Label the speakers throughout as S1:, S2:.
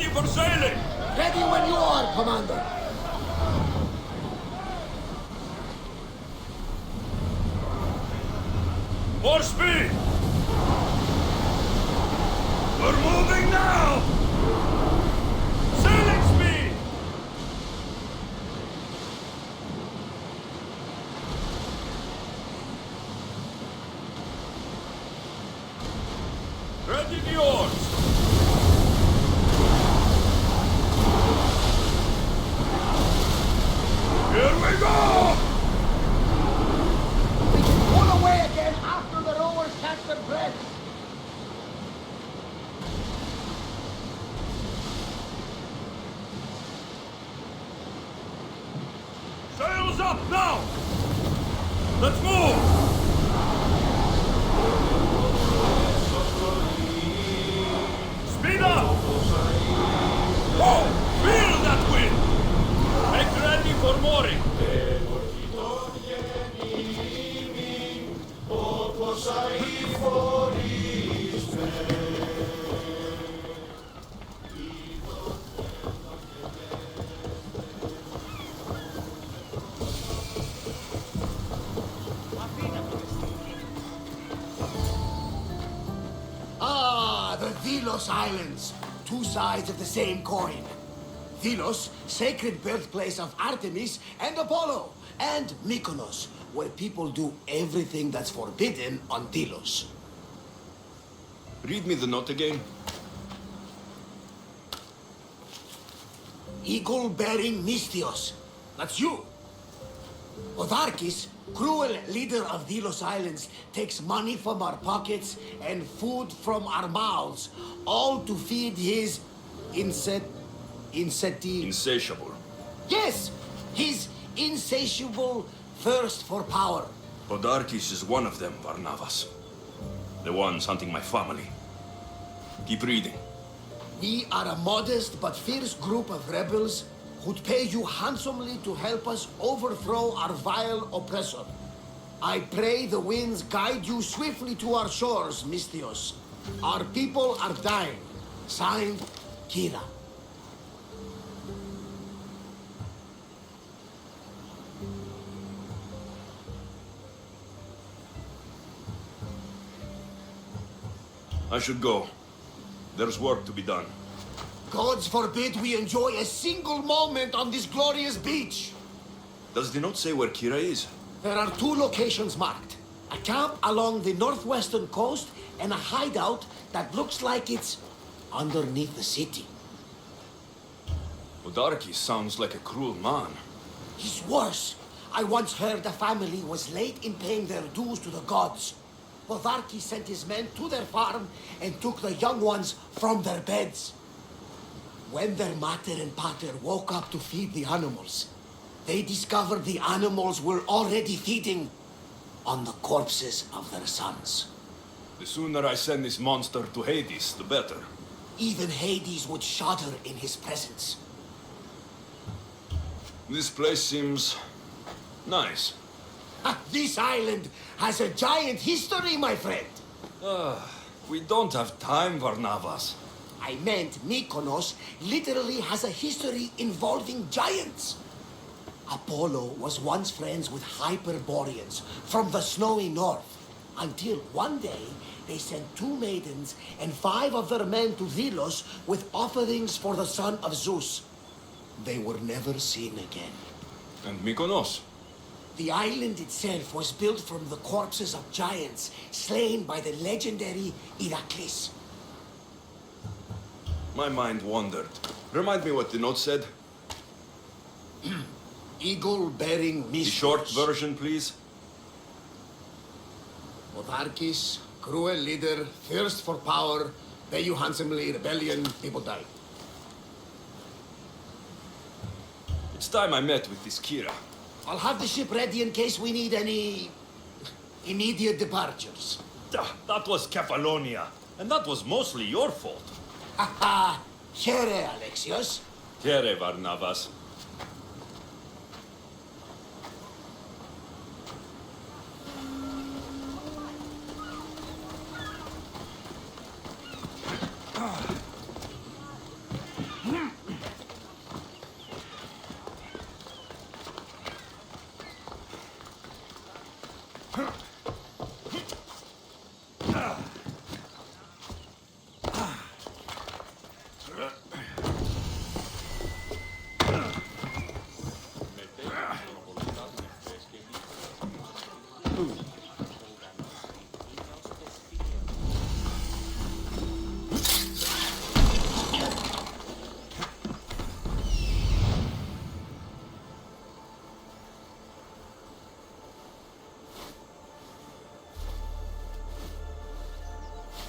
S1: Ready for sailing!
S2: Ready when you are, Commander.
S1: More speed! We're moving now! Sailing speed! Ready the oars! Here we go!
S2: We can pull away again after the rowers catch their breath.
S1: Sails up now! Let's move! Speed up! Whoa! Feel that wind! Make ready for mooring!
S2: Ah, the Delos Islands. Two sides of the same coin. Delos, sacred birthplace of Artemis and Apollo. And Mykonos, where people do everything that's forbidden on Delos.
S1: Read me the note again.
S2: Eagle-bearing Mystios. That's you. Otharkis, cruel leader of Delos Islands, takes money from our pockets and food from our mouths, all to feed his
S1: Insatiable.
S2: Yes, his insatiable thirst for power.
S1: Podarkis is one of them, Varnavas. The ones hunting my family. Keep reading.
S2: We are a modest but fierce group of rebels who'd pay you handsomely to help us overthrow our vile oppressor. I pray the winds guide you swiftly to our shores, Mystios. Our people are dying. Signed, Kira.
S1: I should go. There's work to be done.
S2: Gods forbid we enjoy a single moment on this glorious beach.
S1: Does the note say where Kira is?
S2: There are two locations marked. A camp along the northwestern coast and a hideout that looks like it's underneath the city.
S1: Podarkis sounds like a cruel man.
S2: He's worse. I once heard the family was late in paying their dues to the gods. Podarkis sent his men to their farm and took the young ones from their beds. When their mater and pater woke up to feed the animals, they discovered the animals were already feeding on the corpses of their sons.
S1: The sooner I send this monster to Hades, the better.
S2: Even Hades would shudder in his presence.
S1: This place seems nice.
S2: This island has a giant history, my friend.
S1: We don't have time, Varnavas.
S2: I meant Mykonos literally has a history involving giants. Apollo was once friends with Hyperboreans from the snowy north, until one day they sent 2 maidens and 5 of their men to Delos with offerings for the son of Zeus. They were never seen again.
S1: And Mykonos?
S2: The island itself was built from the corpses of giants slain by the legendary Iraklis.
S1: My mind wandered. Remind me what the note said.
S2: Eagle-bearing
S1: The
S2: Mystios.
S1: short version, please.
S2: Otharkis, cruel leader, thirst for power, pay you handsomely, rebellion, people die.
S1: It's time I met with this Kira.
S2: I'll have the ship ready in case we need any immediate departures.
S1: That was Kefalonia, and that was mostly your fault.
S2: Haha, here, Alexios.
S1: Here, Varnavas.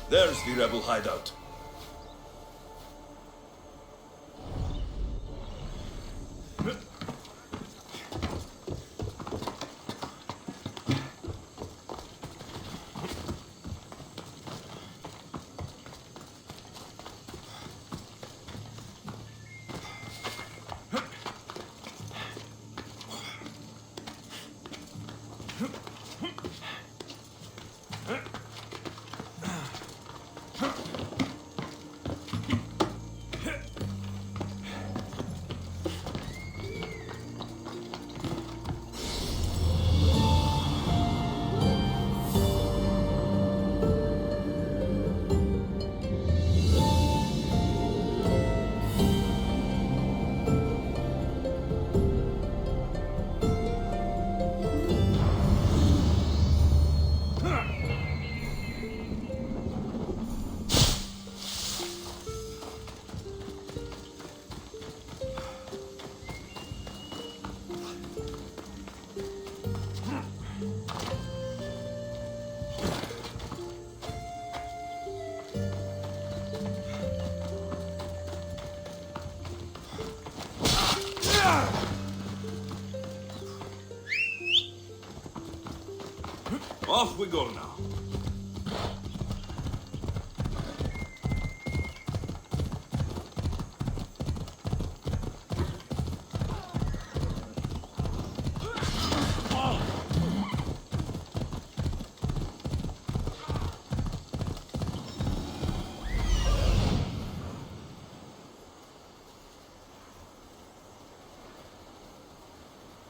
S1: There's the rebel hideout. Off we go now.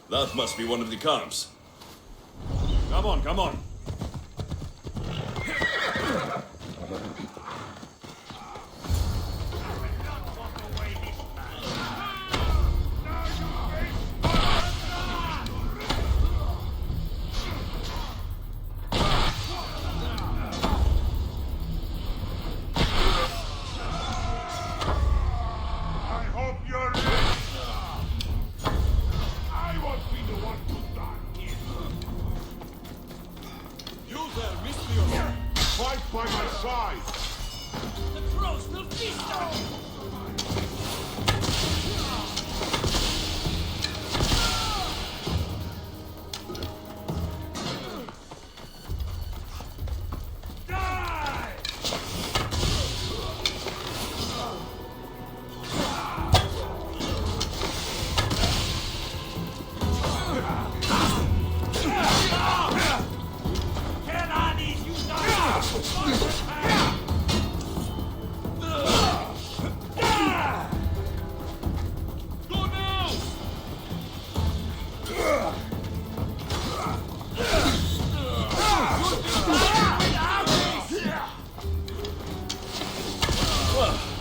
S1: That must be one of the camps. Come on, come on.
S3: Fight by my side!
S4: The crows will feast on you!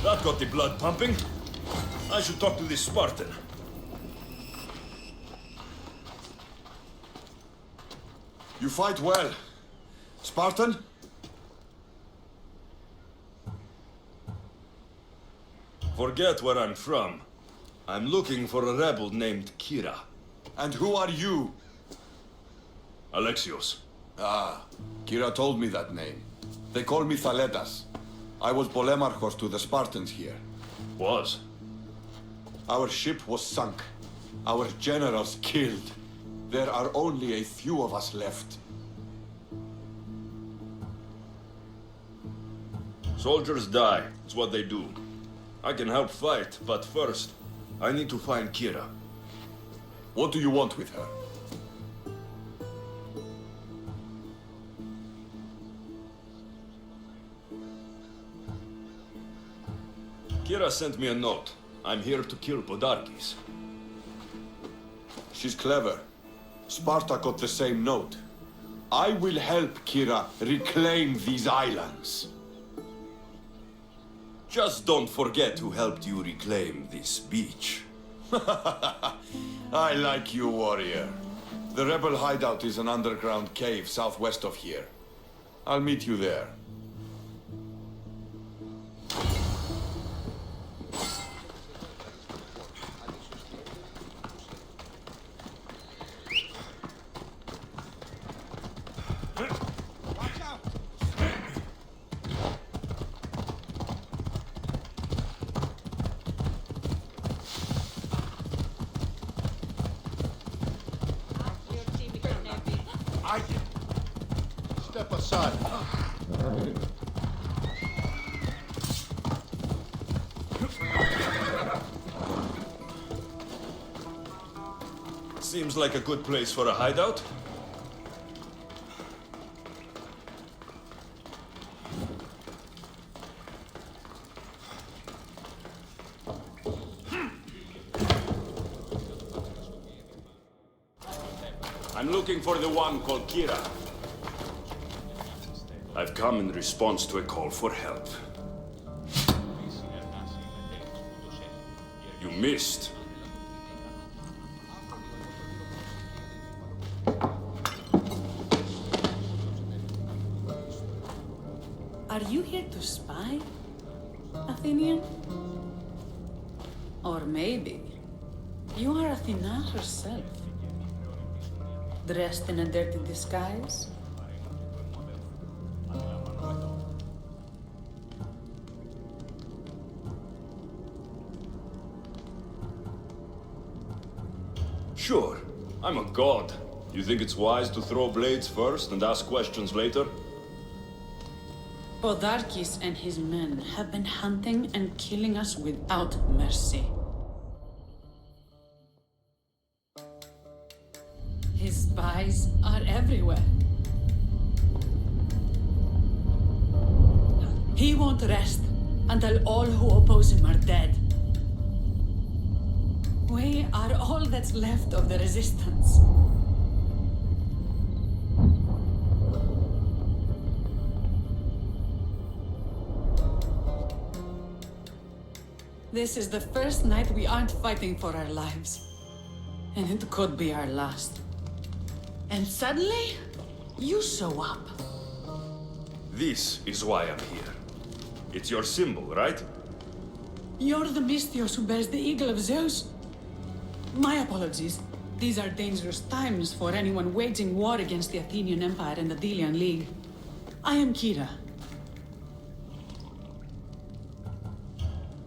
S1: That got the blood pumping. I should talk to this Spartan.
S3: You fight well. Spartan?
S1: Forget where I'm from. I'm looking for a rebel named Kira.
S3: And who are you?
S1: Alexios.
S3: Ah, Kira told me that name. They call me Thaletas. I was Polemarchos to the Spartans here.
S1: Was?
S3: Our ship was sunk. Our generals killed. There are only a few of us left.
S1: Soldiers die. It's what they do. I can help fight, but first, I need to find Kira.
S3: What do you want with her?
S1: Kira sent me a note. I'm here to kill Podarkes.
S3: She's clever. Sparta got the same note. I will help Kira reclaim these islands.
S1: Just don't forget who helped you reclaim this beach.
S3: I like you, warrior. The rebel hideout is an underground cave southwest of here. I'll meet you there. I did. Step aside.
S1: Seems like a good place for a hideout. I'm looking for the one called Kira. I've come in response to a call for help. You missed.
S5: Are you here to spy, Athenian? Or maybe you are Athena herself, dressed in a dirty disguise?
S1: Sure, I'm a god. You think it's wise to throw blades first and ask questions later?
S5: Podarkes and his men have been hunting and killing us without mercy. His spies are everywhere. He won't rest until all who oppose him are dead. We are all that's left of the resistance. This is the first night we aren't fighting for our lives. And it could be our last. And suddenly, you show up.
S1: This is why I'm here. It's your symbol, right?
S5: You're the Mystios who bears the eagle of Zeus. My apologies. These are dangerous times for anyone waging war against the Athenian Empire and the Delian League. I am Kira.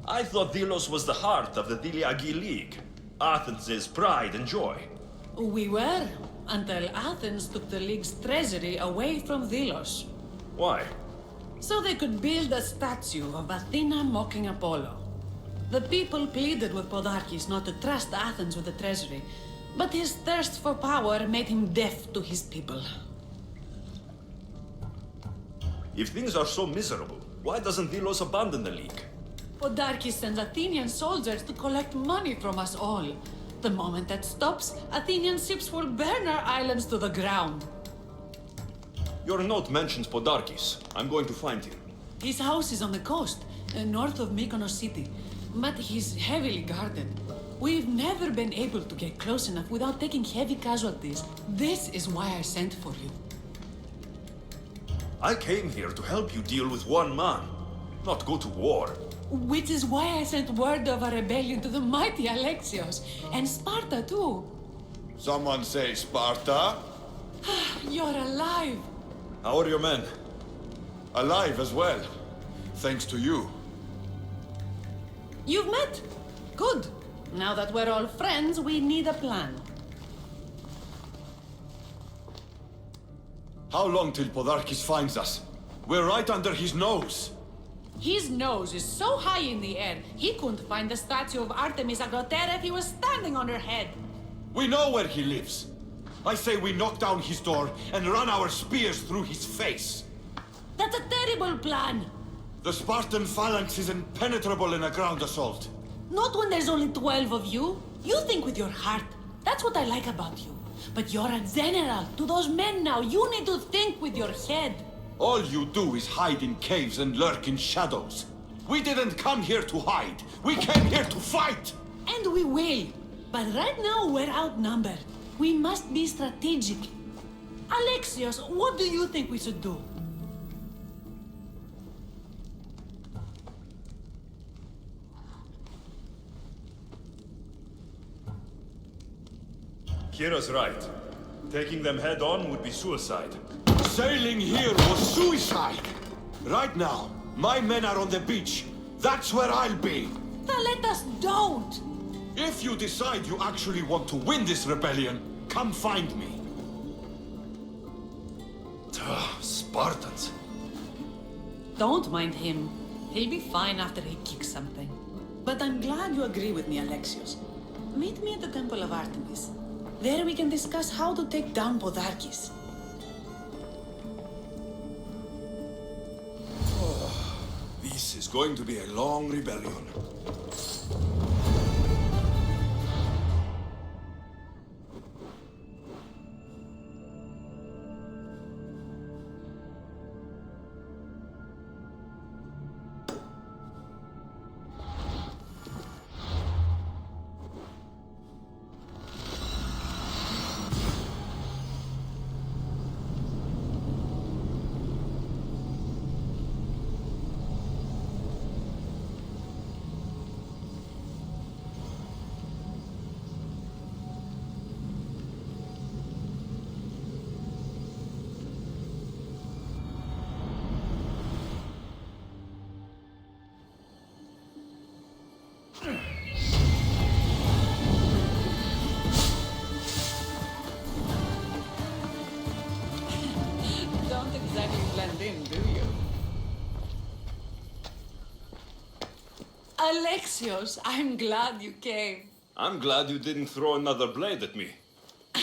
S1: I thought Delos was the heart of the Deliagi League. Athens' pride and joy.
S5: We were, until Athens took the League's treasury away from Delos.
S1: Why?
S5: So they could build a statue of Athena mocking Apollo. The people pleaded with Podarkes not to trust Athens with the treasury, but his thirst for power made him deaf to his people.
S1: If things are so miserable, why doesn't Delos abandon the League?
S5: Podarkes sends Athenian soldiers to collect money from us all. The moment that stops, Athenian ships will burn our islands to the ground.
S1: Your note mentions Podarkes. I'm going to find him.
S5: His house is on the coast, north of Mykonos city, but he's heavily guarded. We've never been able to get close enough without taking heavy casualties. This is why I sent for you.
S1: I came here to help you deal with one man, not go to war.
S5: Which is why I sent word of a rebellion to the mighty Alexios, and Sparta too.
S3: Someone say Sparta?
S5: You're alive!
S1: How are your men?
S3: Alive as well. Thanks to you.
S5: You've met? Good. Now that we're all friends, we need a plan.
S3: How long till Podarkes finds us? We're right under his nose.
S5: His nose is so high in the air, he couldn't find the statue of Artemis Agrotera if he was standing on her head.
S3: We know where he lives. I say we knock down his door and run our spears through his face.
S5: That's a terrible plan.
S3: The Spartan phalanx is impenetrable in a ground assault.
S5: Not when there's only 12 of you. You think with your heart. That's what I like about you. But you're a general. To those men now, you need to think with your head.
S3: All you do is hide in caves and lurk in shadows. We didn't come here to hide. We came here to fight!
S5: And we will. But right now, we're outnumbered. We must be strategic. Alexios, what do you think we should do?
S1: Kira's right. Taking them head on would be suicide.
S3: Sailing here was suicide! Right now, my men are on the beach. That's where I'll be.
S5: Then let us don't!
S3: If you decide you actually want to win this rebellion, come find me.
S1: Spartans.
S5: Don't mind him. He'll be fine after he kicks something. But I'm glad you agree with me, Alexios. Meet me at the Temple of Artemis. There we can discuss how to take down Podarkis.
S1: This is going to be a long rebellion.
S5: Don't exactly blend in, do you? Alexios, I'm glad you came.
S1: I'm glad you didn't throw another blade at me.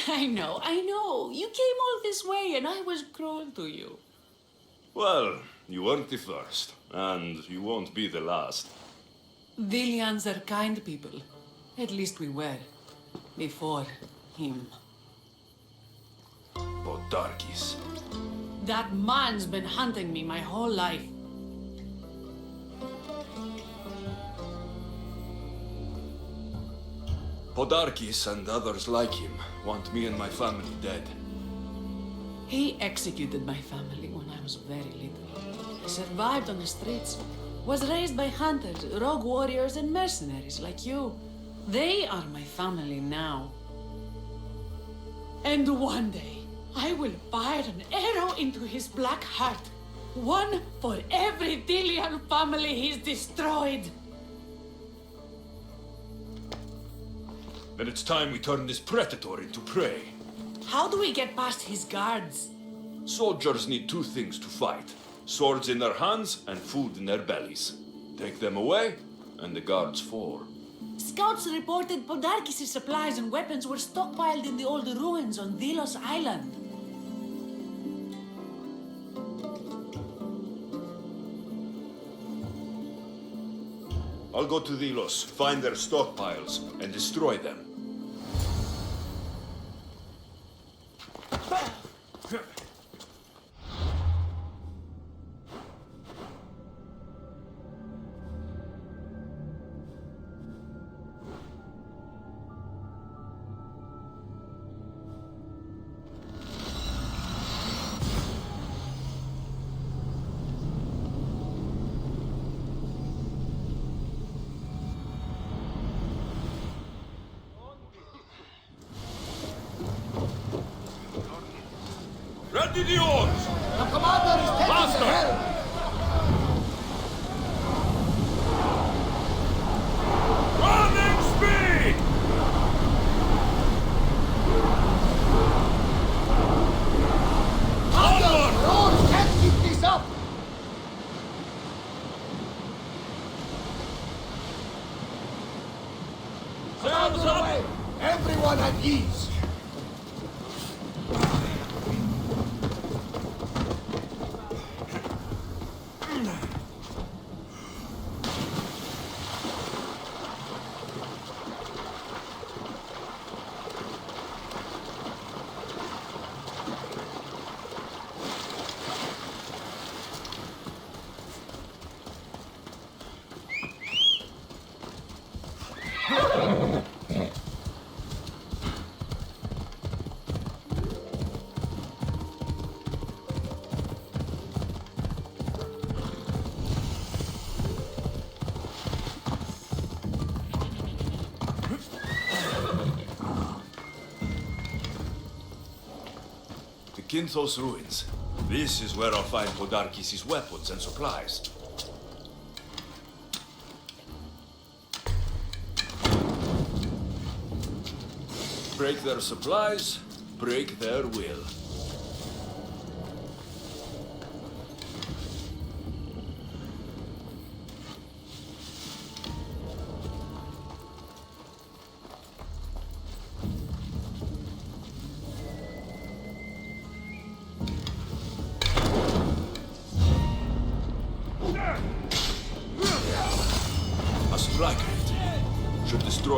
S5: I know. You came all this way and I was cruel to you.
S1: Well, you weren't the first, and you won't be the last.
S5: Dilians are kind people. At least we were. Before him.
S1: Podarkis.
S5: That man's been hunting me my whole life.
S1: Podarkis and others like him want me and my family dead.
S5: He executed my family when I was very little. I survived on the streets. Was raised by hunters, rogue warriors, and mercenaries like you. They are my family now. And one day, I will fire an arrow into his black heart. One for every Dilian family he's destroyed.
S1: Then it's time we turn this predator into prey.
S5: How do we get past his guards?
S1: Soldiers need two things to fight. Swords in their hands and food in their bellies. Take them away, and the guards fall.
S5: Scouts reported Podarkis' supplies and weapons were stockpiled in the old ruins on Delos Island.
S1: I'll go to Delos, find their stockpiles, and destroy them. Ready the oars!
S2: The commander is taking
S1: Faster!
S2: the helm!
S1: Running speed!
S2: Commander, the oars can't keep this up!
S1: Sails
S2: Commander
S1: up!
S2: away! Everyone at ease!
S1: Kinthos ruins. This is where I'll find Podarkis' weapons and supplies. Break their supplies, break their will.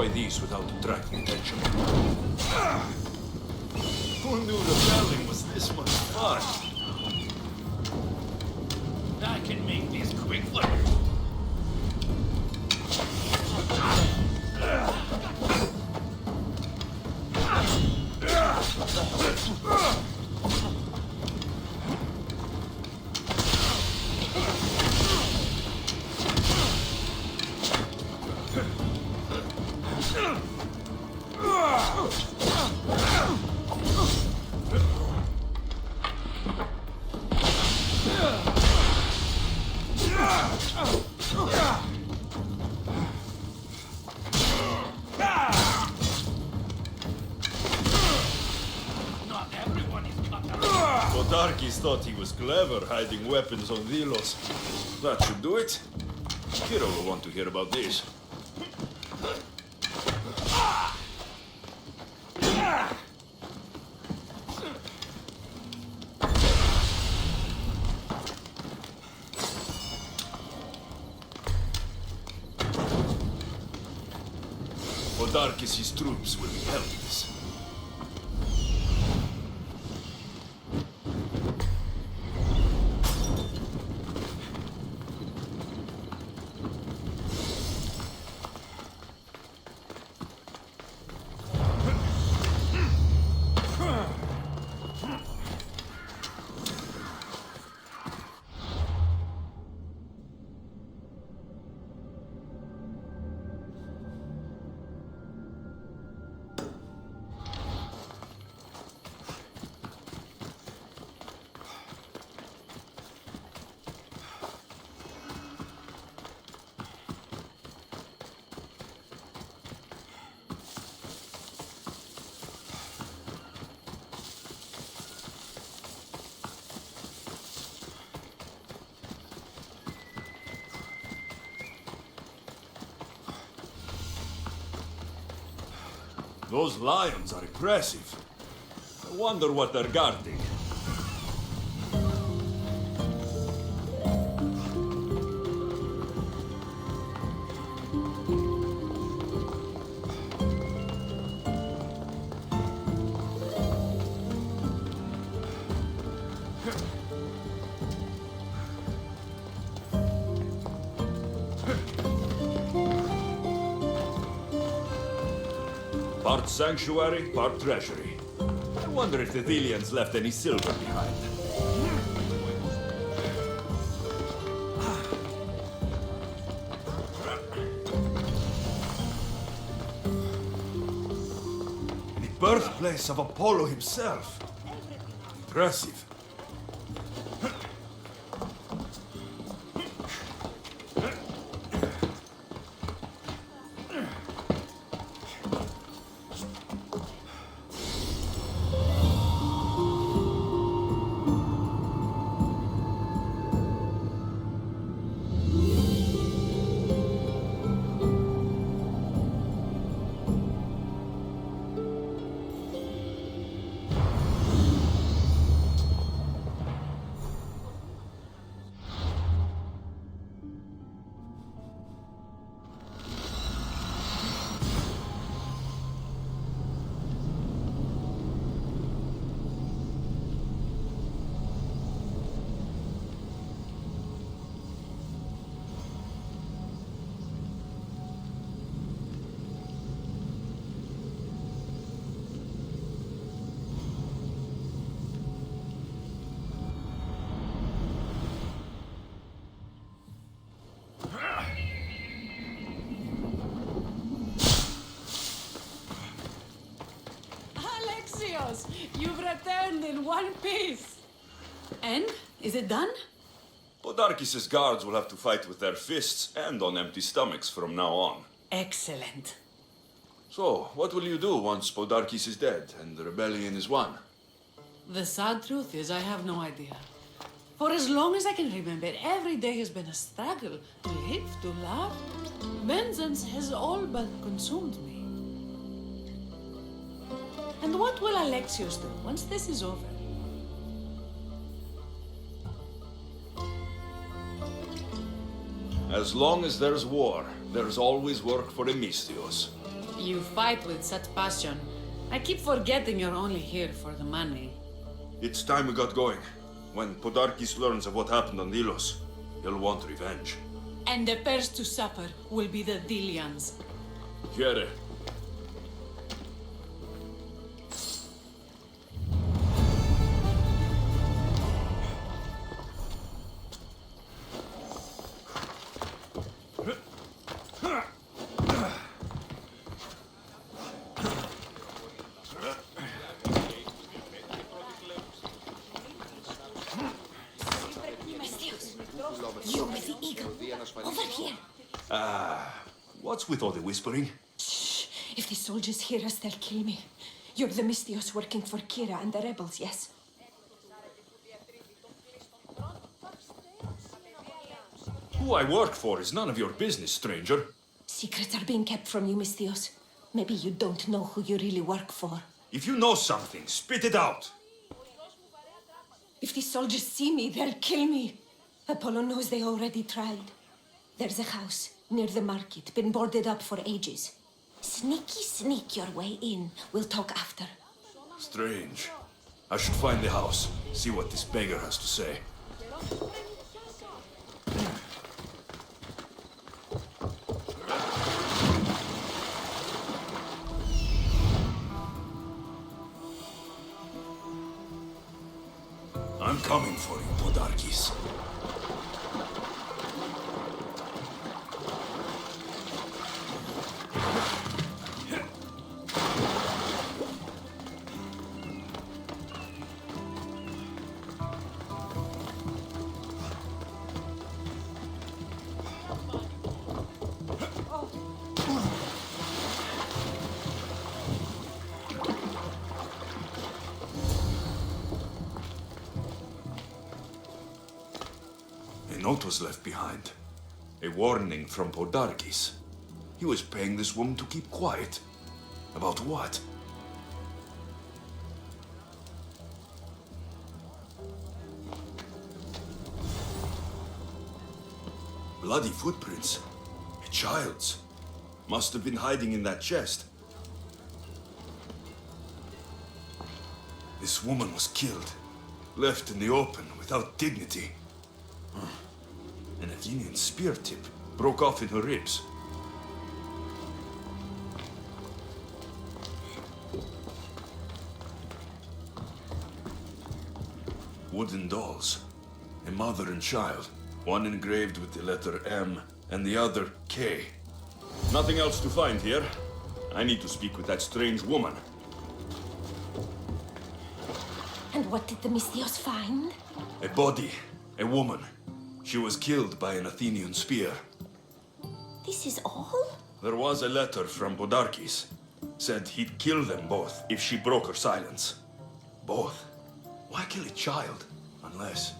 S1: destroy these without attracting attention. Who knew rebelling was this much fun?
S4: I can make this quick work. Not everyone is cut out.
S1: Podarkis thought he was clever hiding weapons on Vilos. That should do it. Kiro will want to hear about this. Podarkis' troops will be helpless. Those lions are impressive. I wonder what they're guarding. Part sanctuary, part treasury. I wonder if the Thelians left any silver behind. The birthplace of Apollo himself. Impressive.
S5: You've returned in one piece. And? Is it done?
S1: Podarkis' guards will have to fight with their fists and on empty stomachs from now on.
S5: Excellent.
S1: So, what will you do once Podarkis is dead and the rebellion is won?
S5: The sad truth is I have no idea. For as long as I can remember, every day has been a struggle to live, to love. Vengeance has all but consumed me. And what will Alexios do once this is over?
S1: As long as there's war, there's always work for Emistios.
S5: You fight with such passion. I keep forgetting you're only here for the money.
S1: It's time we got going. When Podarkis learns of what happened on Delos, he'll want revenge.
S5: And the first to suffer will be the Delians.
S1: Here.
S6: You with the eagle. Over here.
S1: What's with all the whispering?
S6: Shh. If the soldiers hear us, they'll kill me. You're the Mystios working for Kira and the rebels, yes?
S1: Who I work for is none of your business, stranger.
S6: Secrets are being kept from you, Mystios. Maybe you don't know who you really work for.
S1: If you know something, spit it out.
S6: If the soldiers see me, they'll kill me. Apollo knows they already tried. There's a house near the market, been boarded up for ages. Sneak your way in. We'll talk after.
S1: Strange. I should find the house, see what this beggar has to say. I'm coming for you, Podarkis. A note was left behind. A warning from Podarkis. He was paying this woman to keep quiet. About what? Bloody footprints. A child's. Must have been hiding in that chest. This woman was killed. Left in the open without dignity. An Athenian spear tip broke off in her ribs. Wooden dolls. A mother and child. One engraved with the letter M and the other K. Nothing else to find here. I need to speak with that strange woman.
S6: And what did the Mystios find?
S1: A body. A woman. She was killed by an Athenian spear.
S6: This is all?
S1: There was a letter from Podarkis. Said he'd kill them both if she broke her silence. Both? Why kill a child? Unless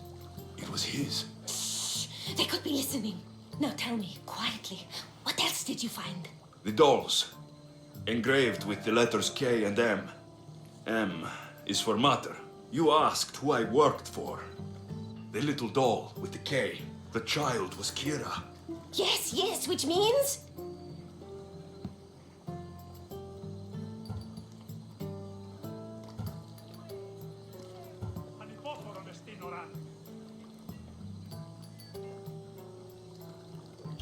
S1: it was his.
S6: Shh. They could be listening. Now tell me, quietly, what else did you find?
S1: The dolls. Engraved with the letters K and M. M is for mother. You asked who I worked for. The little doll with the K. The child was Kira.
S6: Yes, which means?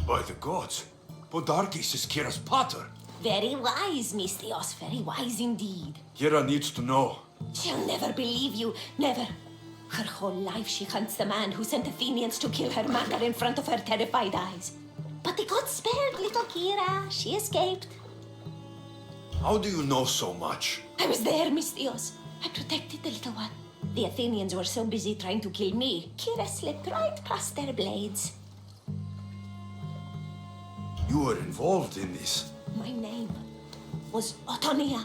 S1: By the gods, Podarkis is Kira's pater.
S6: Very wise, Mystios, very wise indeed.
S1: Kira needs to know.
S6: She'll never believe you, never. Her whole life she hunts the man who sent Athenians to kill her mother in front of her terrified eyes. But the gods spared little Kira. She escaped.
S1: How do you know so much?
S6: I was there, Mystios. I protected the little one. The Athenians were so busy trying to kill me, Kira slipped right past their blades.
S1: You were involved in this.
S6: My name was Otonia.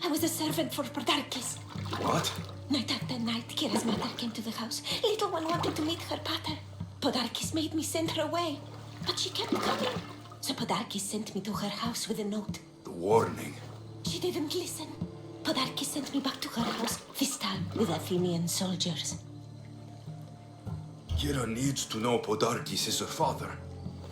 S6: I was a servant for Podarkis.
S1: What?
S6: Night after night, Kira's mother came to the house. Little one wanted to meet her pater. Podarkis made me send her away, but she kept coming. So Podarkis sent me to her house with a note.
S1: The warning.
S6: She didn't listen. Podarkis sent me back to her house, this time with Athenian soldiers.
S1: Kira needs to know Podarkis is her father.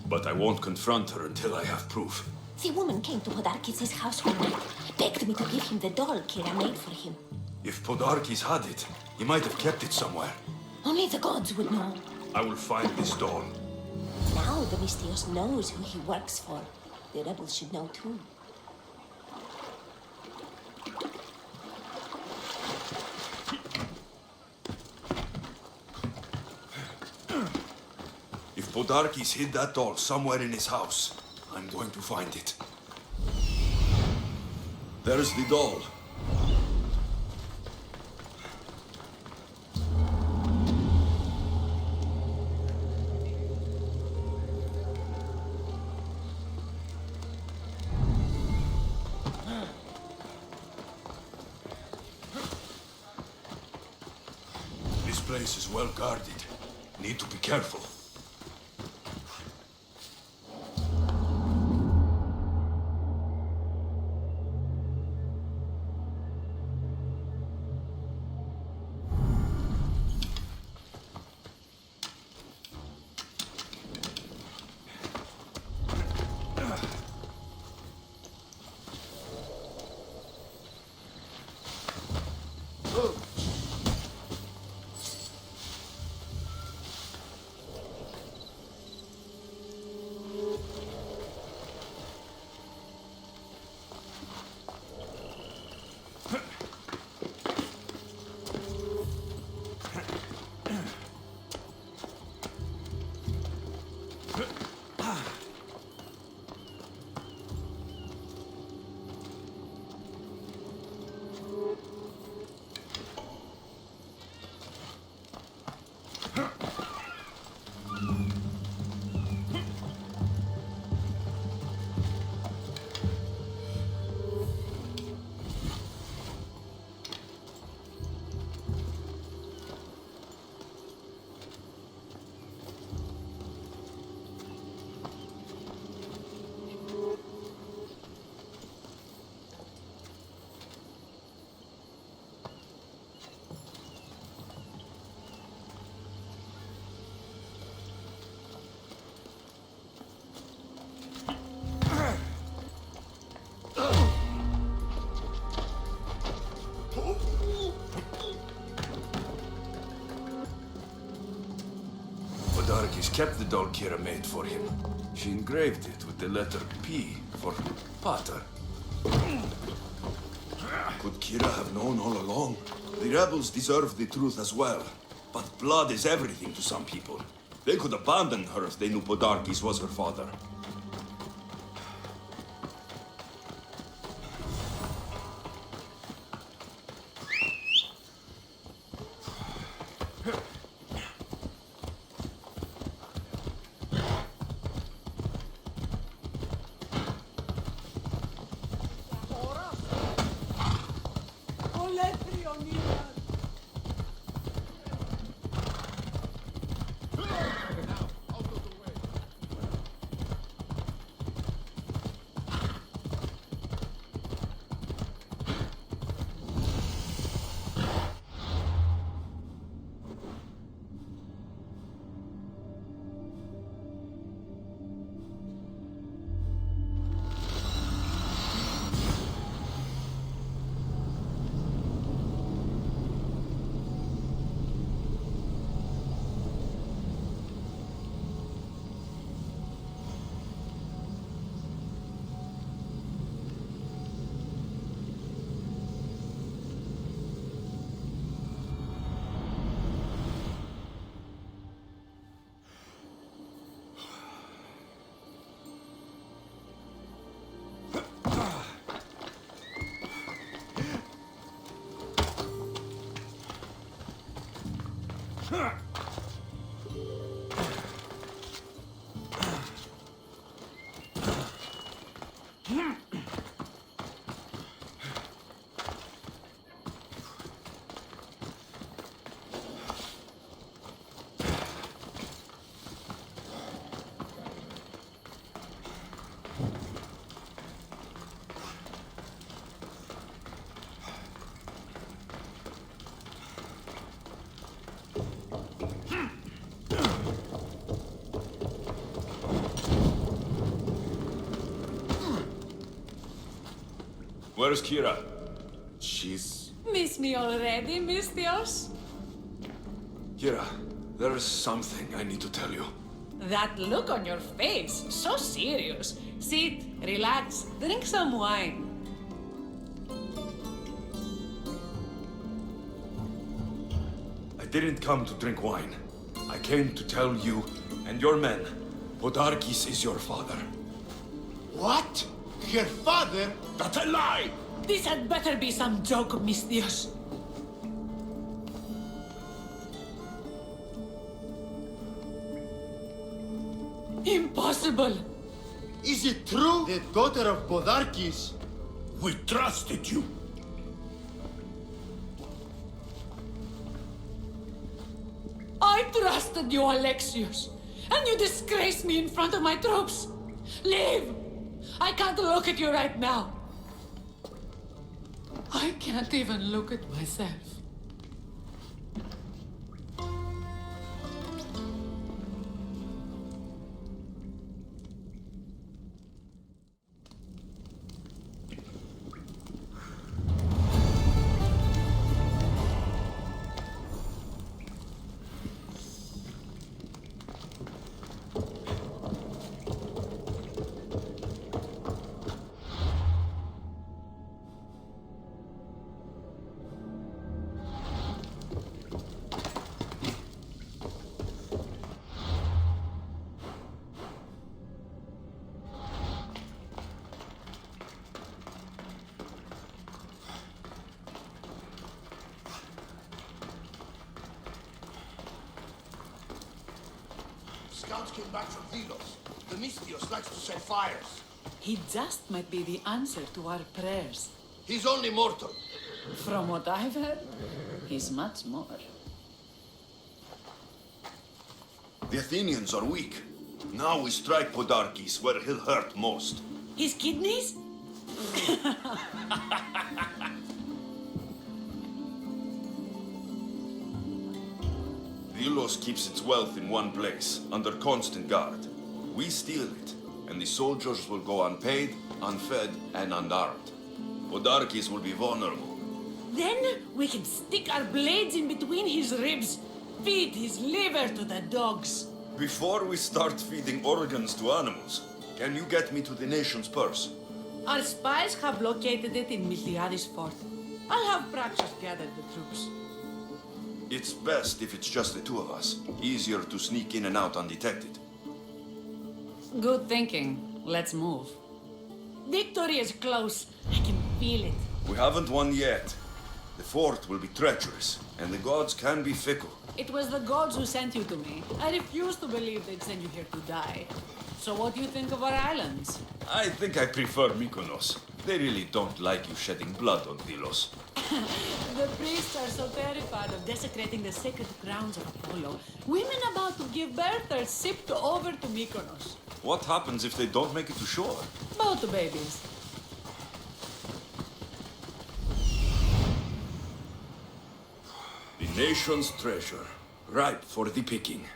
S1: But I won't confront her until I have proof.
S6: The woman came to Podarkis' house one night, begged me to give him the doll Kira made for him.
S1: If Podarkis had it, he might have kept it somewhere.
S6: Only the gods would know.
S1: I will find this doll.
S6: Now the Mystios knows who he works for. The rebels should know too.
S1: If Podarkis hid that doll somewhere in his house, I'm going to find it. There's the doll. This place is well guarded. Need to be careful. Podarkis kept the doll Kira made for him. She engraved it with the letter P for Pater. Could Kira have known all along? The rebels deserve the truth as well. But blood is everything to some people. They could abandon her if they knew Podarkis was her father. Where's Kira?
S3: She's...
S5: Miss me already, Mistios?
S1: Kira, there is something I need to tell you.
S5: That look on your face, so serious. Sit, relax, drink some wine.
S1: I didn't come to drink wine. I came to tell you and your men, Podarkis is your father.
S2: What? Your father?
S1: That's a lie!
S5: This had better be some joke, Mistios. Impossible!
S2: Is it true? The daughter of Podarkis?
S1: We trusted you.
S5: I trusted you, Alexios, and you disgraced me in front of my troops. Leave! I can't look at you right now. I can't even look at myself.
S2: Scouts came back from Delos. The Mistios likes to set fires.
S5: He just might be the answer to our prayers.
S2: He's only mortal.
S5: From what I've heard, he's much more.
S1: The Athenians are weak. Now we strike Podarkis where he'll hurt most.
S5: His kidneys?
S1: Delos keeps its wealth in one place, under constant guard. We steal it, and the soldiers will go unpaid, unfed, and unarmed. Podarkis will be vulnerable.
S5: Then we can stick our blades in between his ribs, feed his liver to the dogs.
S1: Before we start feeding organs to animals, can you get me to the nation's purse?
S5: Our spies have located it in Miltiades fort. I'll have Praxis gather the troops.
S1: It's best if it's just the two of us. Easier to sneak in and out undetected.
S5: Good thinking. Let's move. Victory is close. I can feel it.
S1: We haven't won yet. The fort will be treacherous, and the gods can be fickle.
S5: It was the gods who sent you to me. I refuse to believe they'd send you here to die. So what do you think of our islands?
S1: I think I prefer Mykonos. They really don't like you shedding blood on Delos.
S5: The priests are so terrified of desecrating the sacred grounds of Apollo. Women about to give birth are shipped over to Mykonos.
S1: What happens if they don't make it to shore?
S5: Both the babies.
S1: The nation's treasure, ripe for the picking.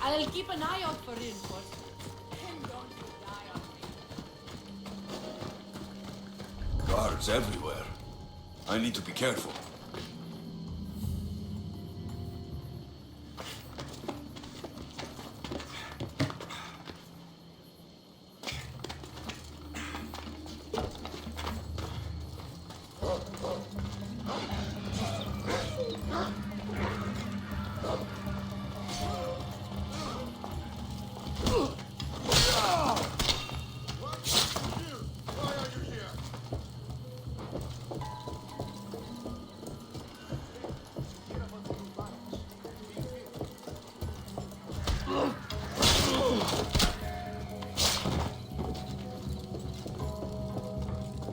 S5: I'll keep an eye out for reinforcements. And don't you die on me.
S1: Guards everywhere. I need to be careful.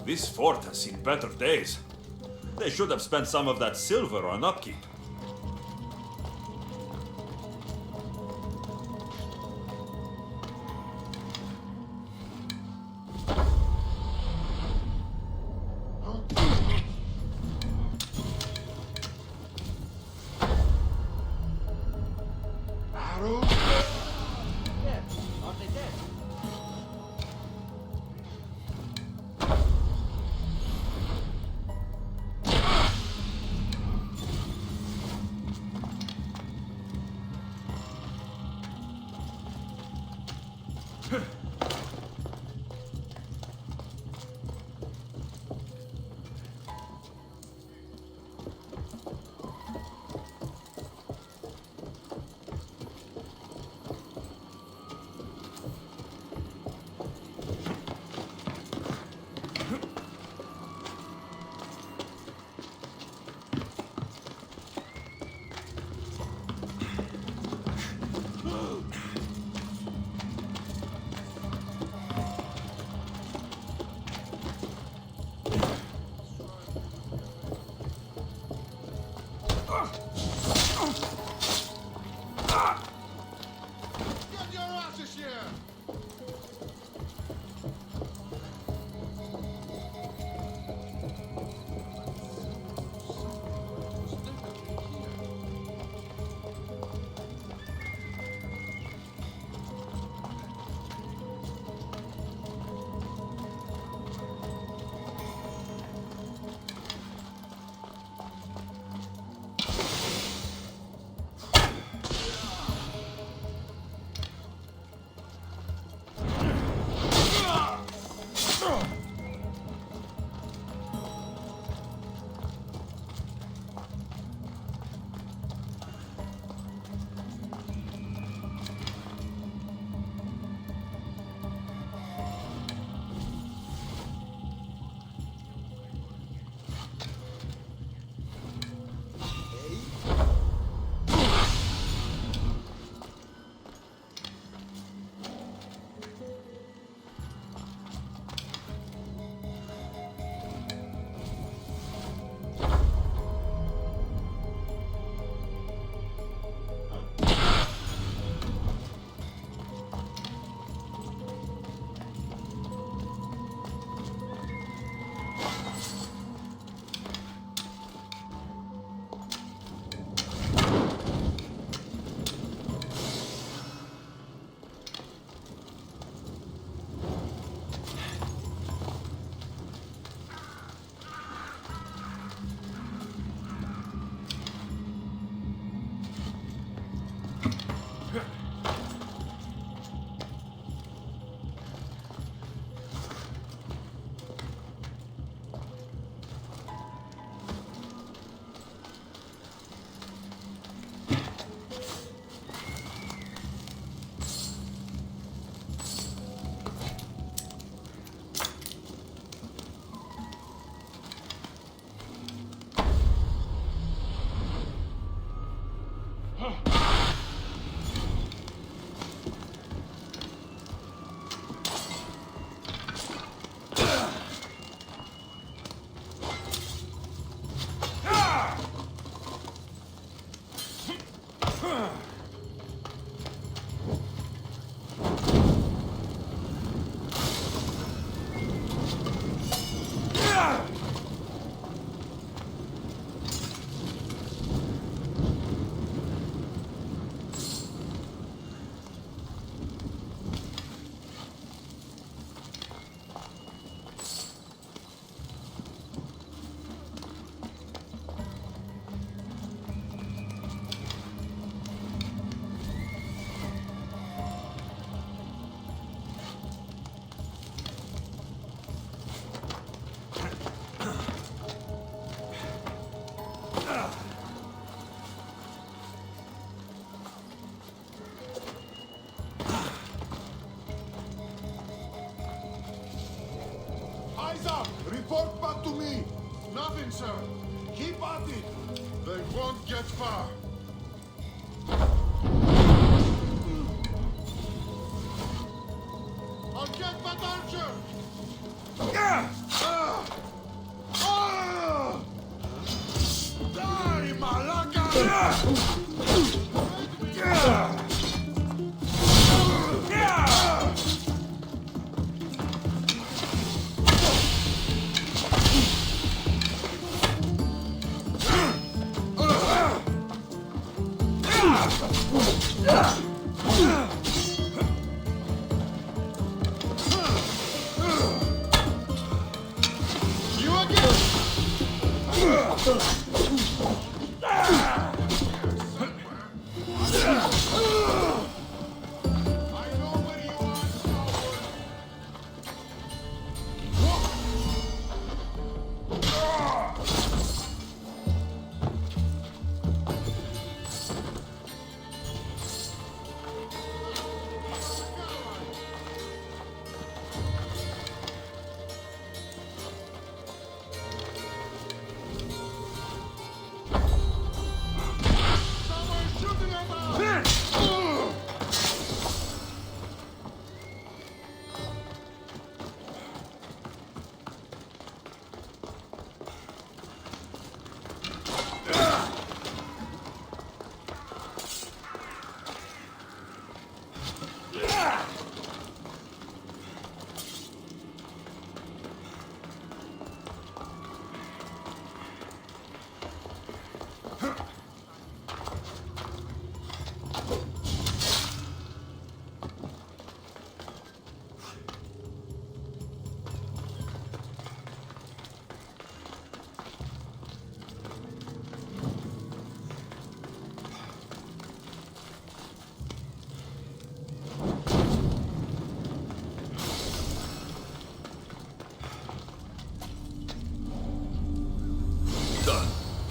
S1: This fort has seen better days. They should have spent some of that silver on upkeep.
S7: Report back to me. Nothing, sir. Keep at it. They won't get far. I'll get that archer. Die, Malaka! You again! I know where you are, coward.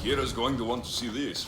S1: Kira's going to want to see this.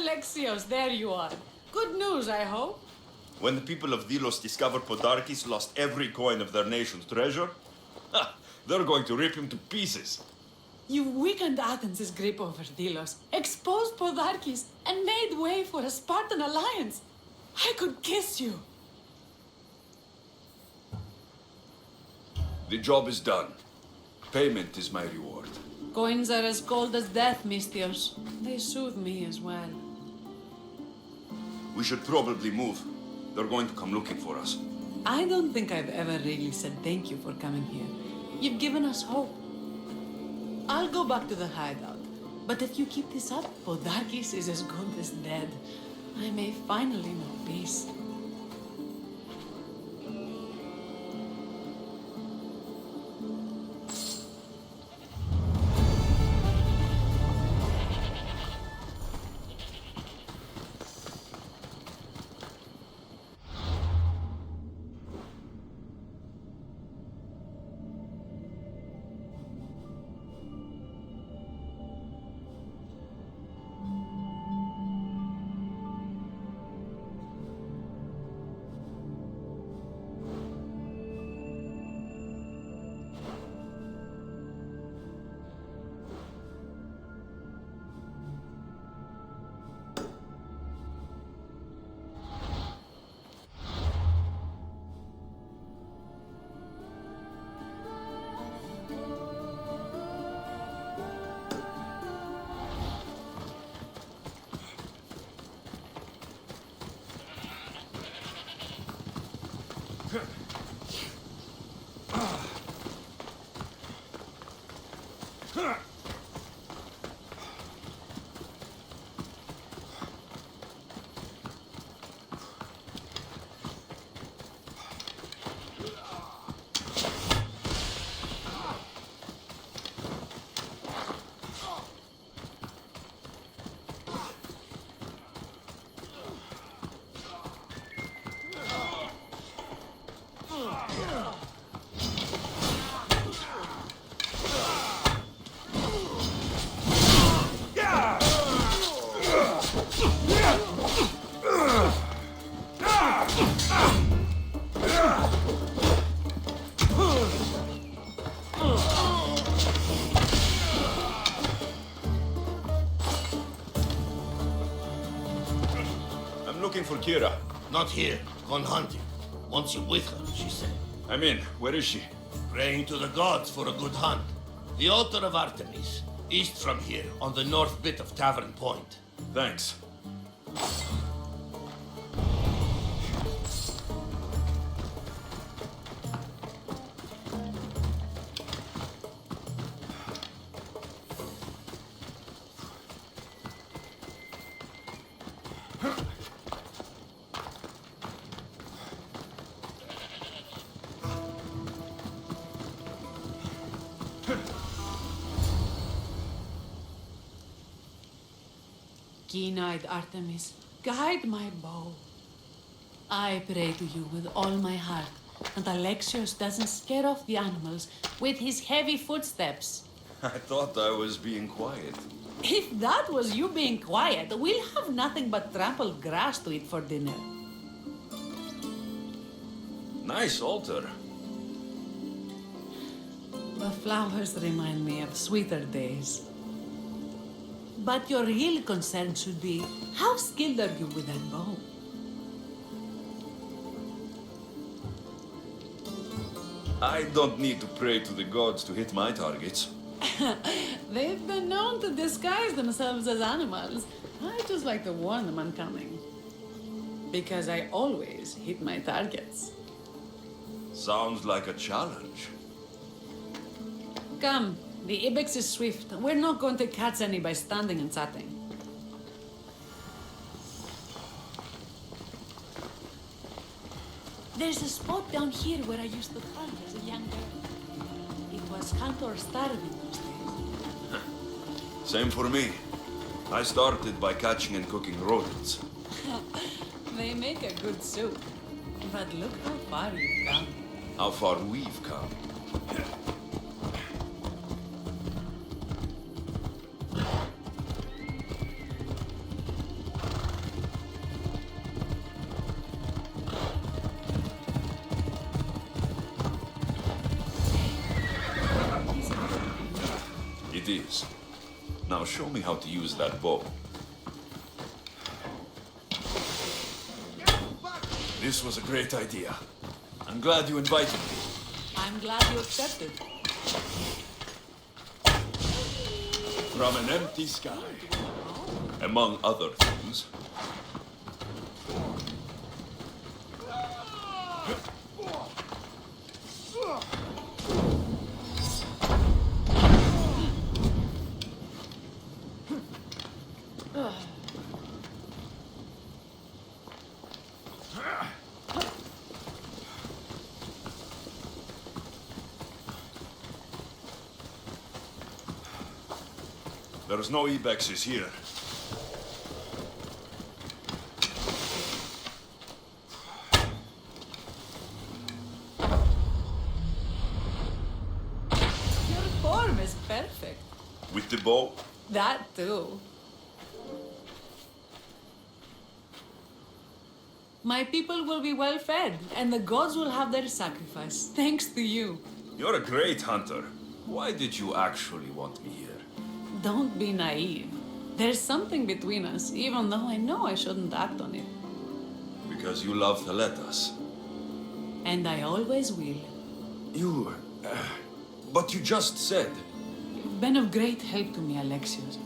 S5: Alexios, there you are. Good news, I hope.
S1: When the people of Delos discovered Podarkes lost every coin of their nation's treasure, they're going to rip him to pieces.
S5: You weakened Athens' grip over Delos, exposed Podarkes, and made way for a Spartan alliance. I could kiss you.
S1: The job is done. Payment is my reward.
S5: Coins are as cold as death, Mystios. They soothe me as well.
S1: We should probably move. They're going to come looking for us.
S5: I don't think I've ever really said thank you for coming here. You've given us hope. I'll go back to the hideout. But if you keep this up, Podarkes is as good as dead. I may finally know peace.
S1: looking for Kira.
S4: Not here. Gone hunting. Wants you with her, she said.
S1: I'm in. Where is she?
S4: Praying to the gods for a good hunt. The altar of Artemis, east from here, on the north bit of Tavern Point.
S1: Thanks.
S5: Keen-eyed Artemis, guide my bow. I pray to you with all my heart that Alexios doesn't scare off the animals with his heavy footsteps.
S1: I thought I was being quiet.
S5: If that was you being quiet, we'll have nothing but trampled grass to eat for dinner.
S1: Nice altar.
S5: The flowers remind me of sweeter days. But your real concern should be, how skilled are you with that bow?
S1: I don't need to pray to the gods to hit my targets.
S5: They've been known to disguise themselves as animals. I just like to warn them I'm coming. Because I always hit my targets.
S1: Sounds like a challenge.
S5: Come, the ibex is swift. We're not going to catch any by standing and chatting. There's a spot down here where I used to hunt as a young girl. It was hunt or starve in those days.
S1: Same for me. I started by catching and cooking rodents.
S5: They make a good soup. But look how far you've come.
S1: How far we've come. It is. Now show me how to use that bow. This was a great idea. I'm glad you invited me.
S5: I'm glad you accepted.
S1: From an empty sky. Among other things. There's no ibexes here.
S5: Your form is perfect.
S1: With the bow,
S5: That too. My people will be well fed, and the gods will have their sacrifice, thanks to you.
S1: you're a great hunter. Why did you actually want me here?
S5: Don't be naive. There's something between us, even though I know I shouldn't act on it.
S1: Because you love Theletas.
S5: And I always will.
S1: You... but you just said...
S5: You've been of great help to me, Alexios.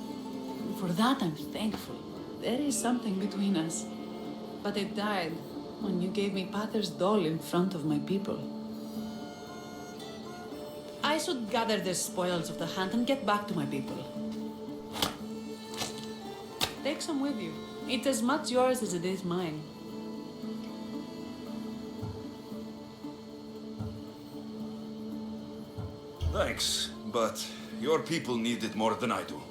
S5: For that, I'm thankful. There is something between us. But it died when you gave me Pater's doll in front of my people. I should gather the spoils of the hunt and get back to my people. Take some with you. It's as much yours as it is mine.
S1: Thanks, but your people need it more than I do.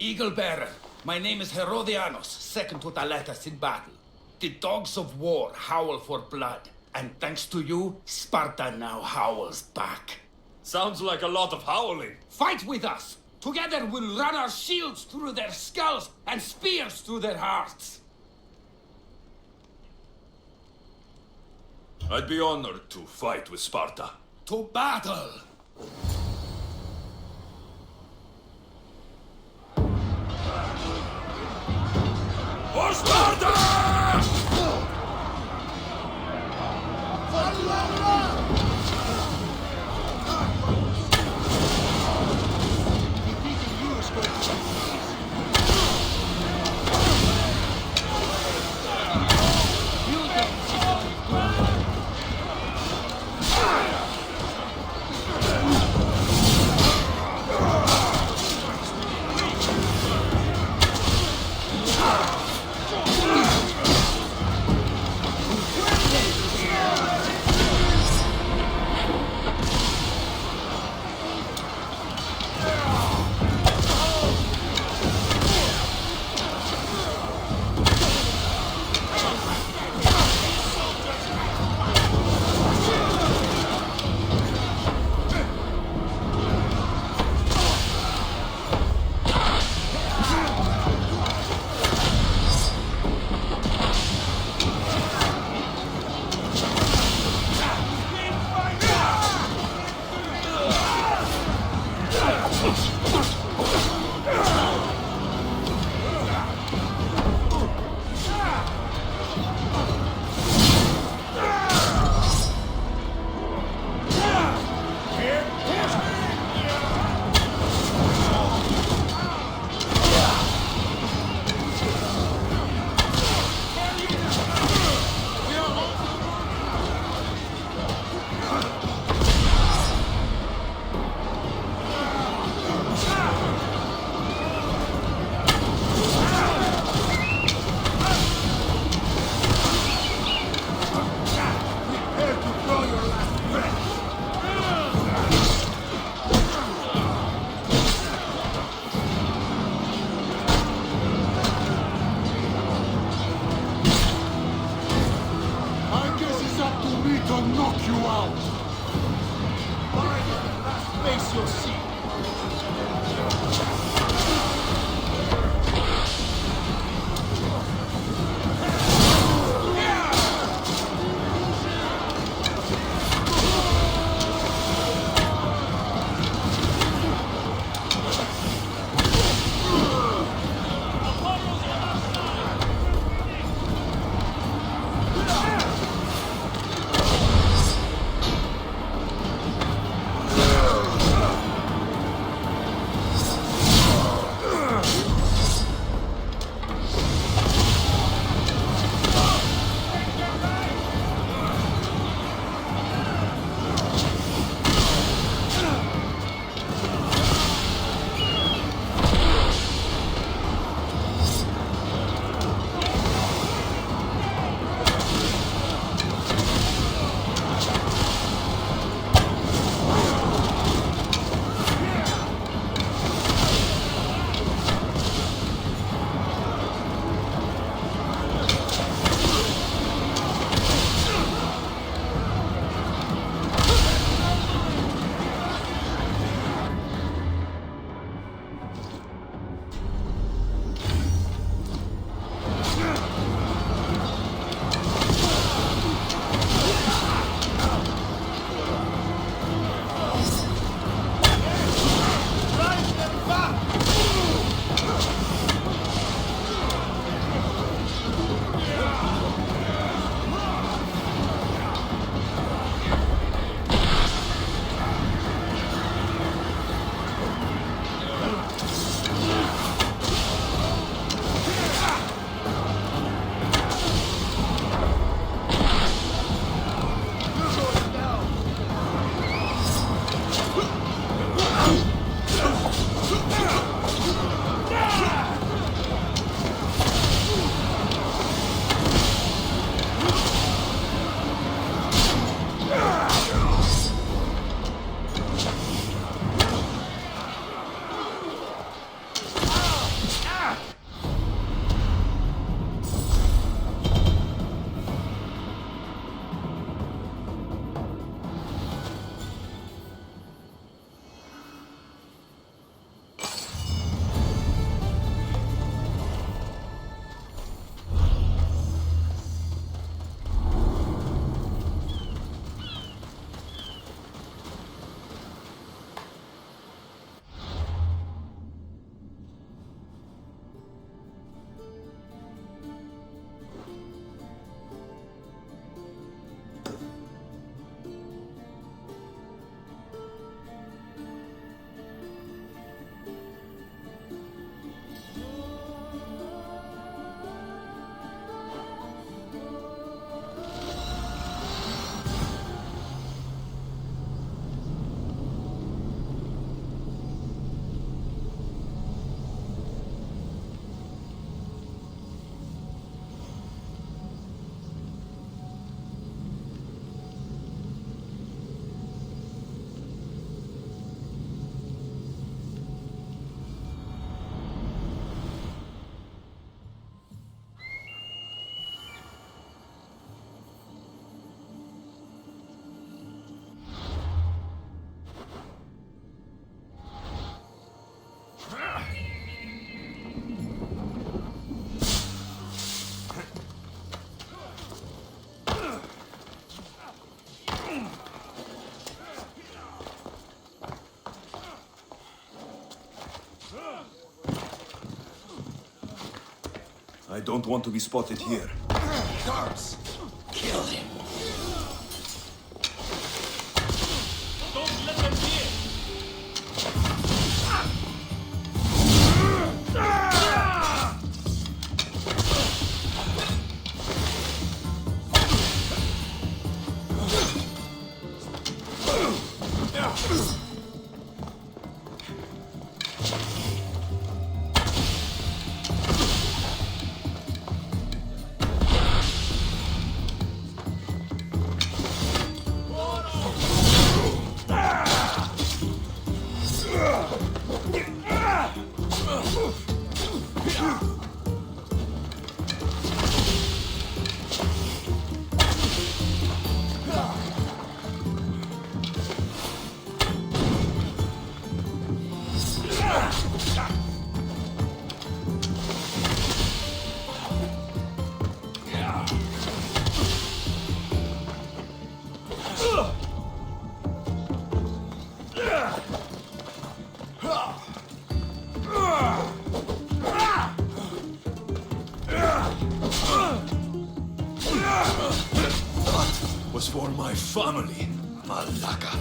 S8: Eagle Bearer, my name is Herodianos, second to Thaletas in battle. The dogs of war howl for blood, and thanks to you, Sparta now howls back.
S1: Sounds like a lot of howling.
S8: Fight with us! Together we'll run our shields through their skulls and spears through their hearts!
S1: I'd be honored to fight with Sparta.
S8: To battle!
S1: For Sparta! I don't want to be spotted here.
S4: Guards! Kill him!
S8: Don't let them near!
S1: Was for my family.
S2: Malaka.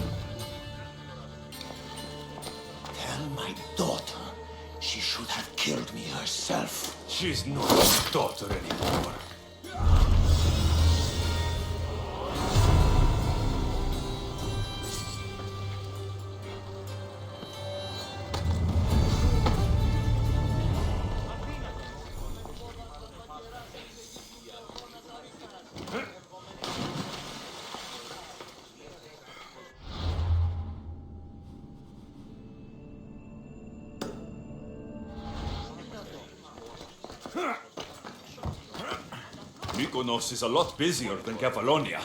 S2: Tell my daughter she should have killed me herself.
S1: She's not my daughter anymore. Mykonos is a lot busier than Kefalonia.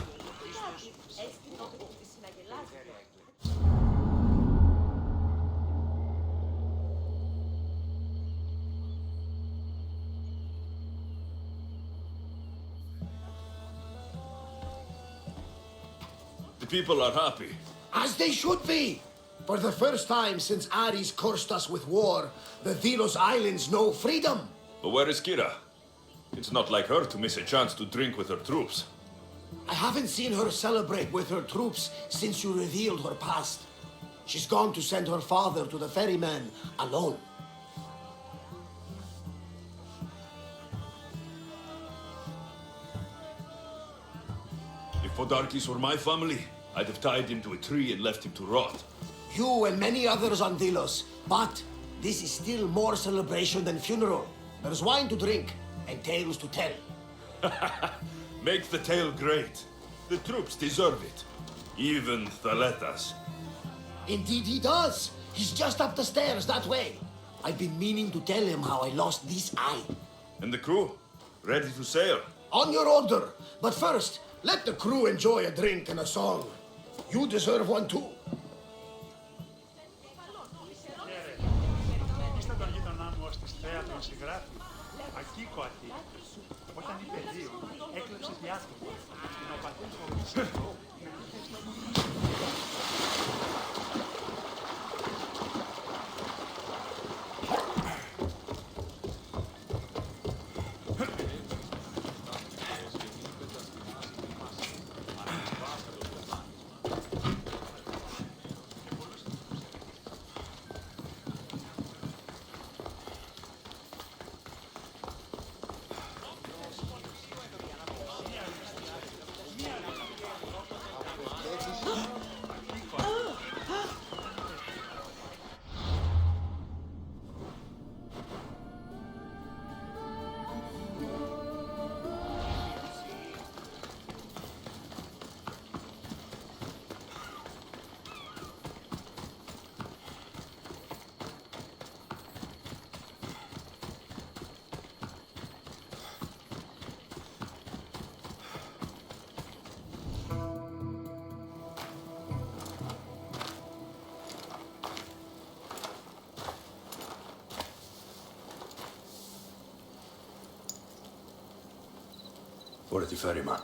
S1: The people are happy.
S2: As they should be. For the first time since Ares cursed us with war, the Delos Islands know freedom.
S1: But where is Kira? It's not like her to miss a chance to drink with her troops.
S2: I haven't seen her celebrate with her troops since you revealed her past. She's gone to send her father to the ferryman alone.
S1: If Podarkis were my family, I'd have tied him to a tree and left him to rot.
S2: You and many others on Delos. But this is still more celebration than funeral. There's wine to drink and tales to tell.
S1: Make the tale great. The troops deserve it. Even Thaletas.
S2: Indeed he does. He's just up the stairs that way. I've been meaning to tell him how I lost this eye.
S1: And the crew? Ready to sail?
S2: On your order. But first, let the crew enjoy a drink and a song. You deserve one too.
S9: Είστε τον γείτονά μου ως τη Στρέα τον συγγράφη, Ακίκο Αττίκος. Όταν είπε δύο, έκλεψε διάθυμα. Ο πατέρας φοβήσε.
S1: For the ferryman.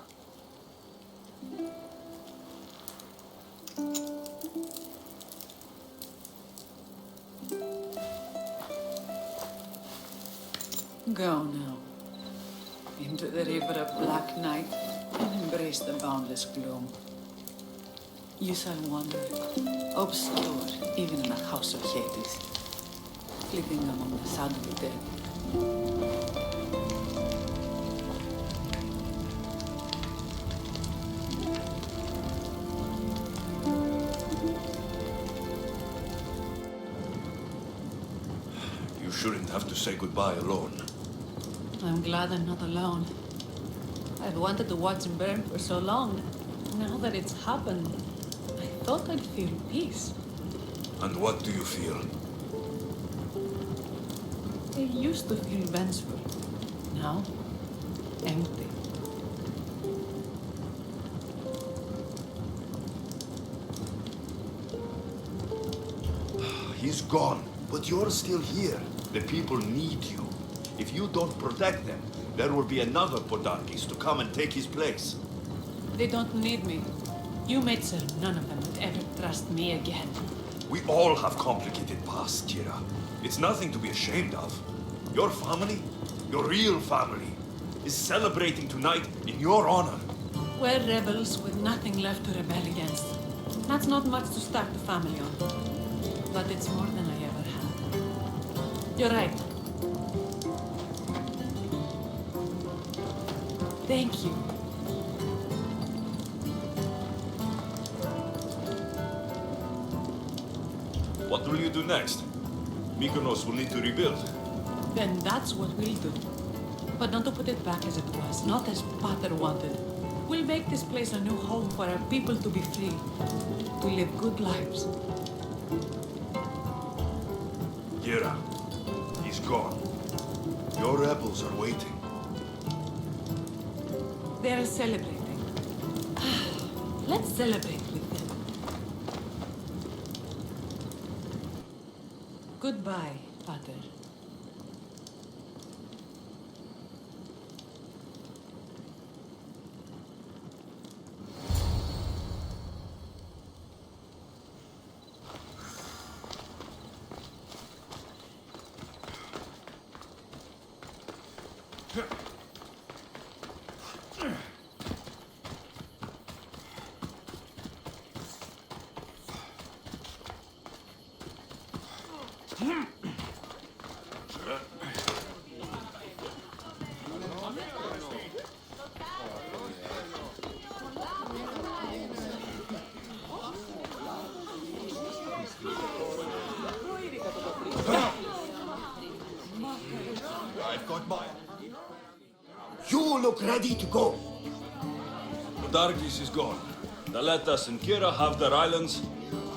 S5: Go now. Into the river of black night and embrace the boundless gloom. You shall wander, obscure, even in the house of Hades, flitting among the sad of the dead.
S1: You shouldn't have to say goodbye alone.
S5: I'm glad I'm not alone. I've wanted to watch him burn for so long. Now that it's happened, I thought I'd feel peace.
S1: And what do you feel?
S5: I used to feel vengeful. Now, empty.
S1: He's gone, but you're still here. The people need you. If you don't protect them, there will be another Podarkis to come and take his place.
S5: They don't need me. You made sure none of them would ever trust me again.
S1: We all have complicated pasts, Kira. It's nothing to be ashamed of. Your family, your real family, is celebrating tonight in your honor.
S5: We're rebels with nothing left to rebel against. That's not much to start a family on. But it's more than I ever had. You're right. Thank you.
S1: What will you do next? Mykonos will need to rebuild.
S5: Then that's what we'll do. But not to put it back as it was, not as Pater wanted. We'll make this place a new home for our people to be free, to live good lives.
S1: Kira, he's gone. Your rebels are waiting.
S5: They're celebrating. Let's celebrate with them. Goodbye, Pater.
S3: I've got mine.
S2: You look ready to go.
S1: Podarkis is gone. Daletas and Kira have their islands,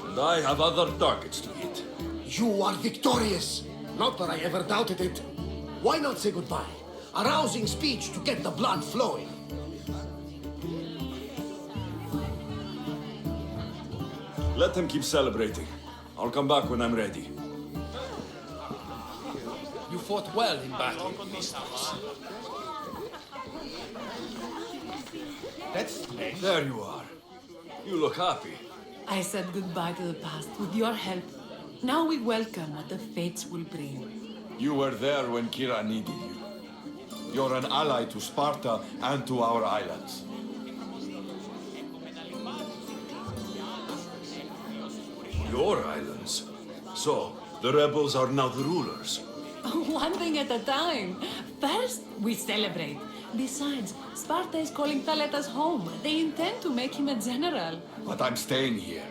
S1: and I have other targets to hit.
S2: You are victorious. Not that I ever doubted it. Why not say goodbye? A rousing speech to get the blood flowing.
S1: Let them keep celebrating. I'll come back when I'm ready.
S4: You fought well in battle, Mistress.
S1: There you are. You look happy.
S5: I said goodbye to the past with your help. Now we welcome what the fates will bring.
S3: You were there when Kira needed you. You're an ally to Sparta and to our islands.
S1: Your islands? So, the rebels are now the rulers.
S5: One thing at a time. First, we celebrate. Besides, Sparta is calling Thaletas home. They intend to make him a general.
S3: But I'm staying here.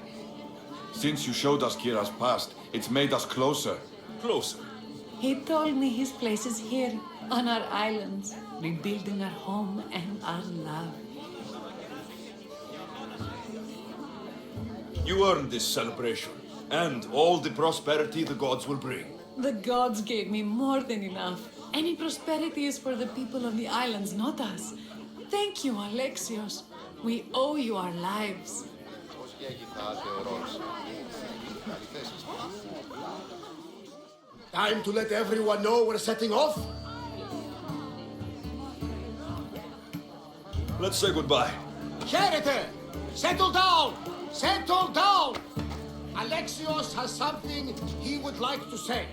S3: Since you showed us Kira's past, it's made us closer.
S1: Closer.
S5: He told me his place is here, on our islands, rebuilding our home and our love.
S1: You earned this celebration, and all the prosperity the gods will bring.
S5: The gods gave me more than enough. Any prosperity is for the people of the islands, not us. Thank you, Alexios. We owe you our lives.
S2: Time to let everyone know we're setting off?
S1: Let's say goodbye.
S2: Charity! Settle down! Settle down! Alexios has something he would like to say.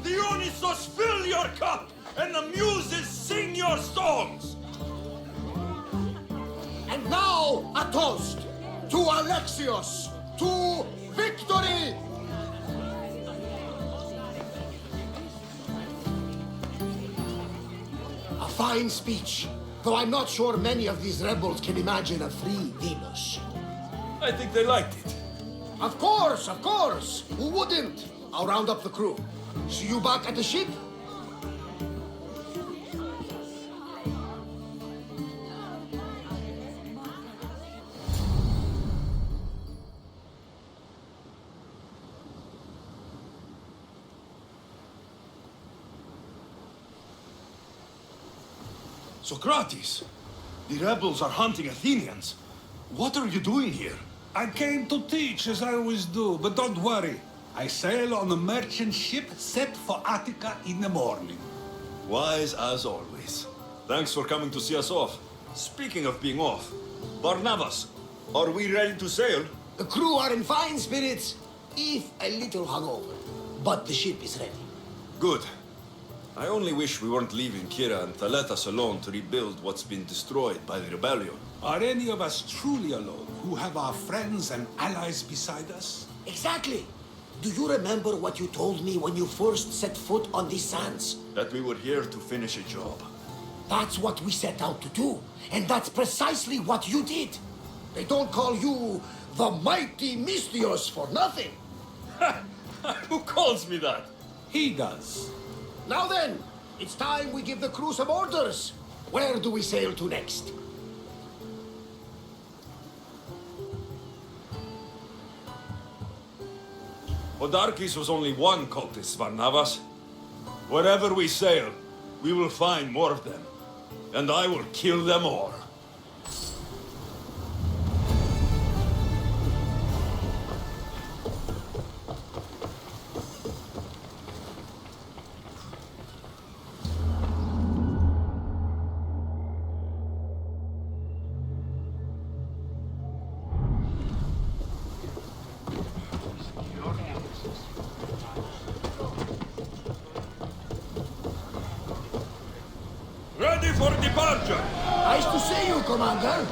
S1: Dionysos fill your cup, and the muses sing your songs!
S2: And now, a toast to Alexios, to victory! A fine speech, though I'm not sure many of these rebels can imagine a free Delos.
S1: I think they liked it.
S2: Of course, of course! Who wouldn't? I'll round up the crew. See you back at the ship?
S1: Socrates, the rebels are hunting Athenians. What are you doing here?
S10: I came to teach, as I always do, but don't worry. I sail on a merchant ship set for Attica in the morning.
S1: Wise as always. Thanks for coming to see us off. Speaking of being off, Barnabas, are we ready to sail?
S2: The crew are in fine spirits, if a little hungover. But the ship is ready.
S1: Good. I only wish we weren't leaving Kira and Thaletas alone to rebuild what's been destroyed by the rebellion.
S10: Are any of us truly alone, who have our friends and allies beside us?
S2: Exactly. Do you remember what you told me when you first set foot on these sands?
S1: That we were here to finish a job.
S2: That's what we set out to do. And that's precisely what you did. They don't call you the mighty Mystios for nothing.
S1: Who calls me that?
S10: He does.
S2: Now then, it's time we give the crew some orders. Where do we sail to next?
S1: Podarkes was only one cultist, Barnabas. Wherever we sail, we will find more of them. And I will kill them all. Ready for departure!
S2: Nice to see you, Commander.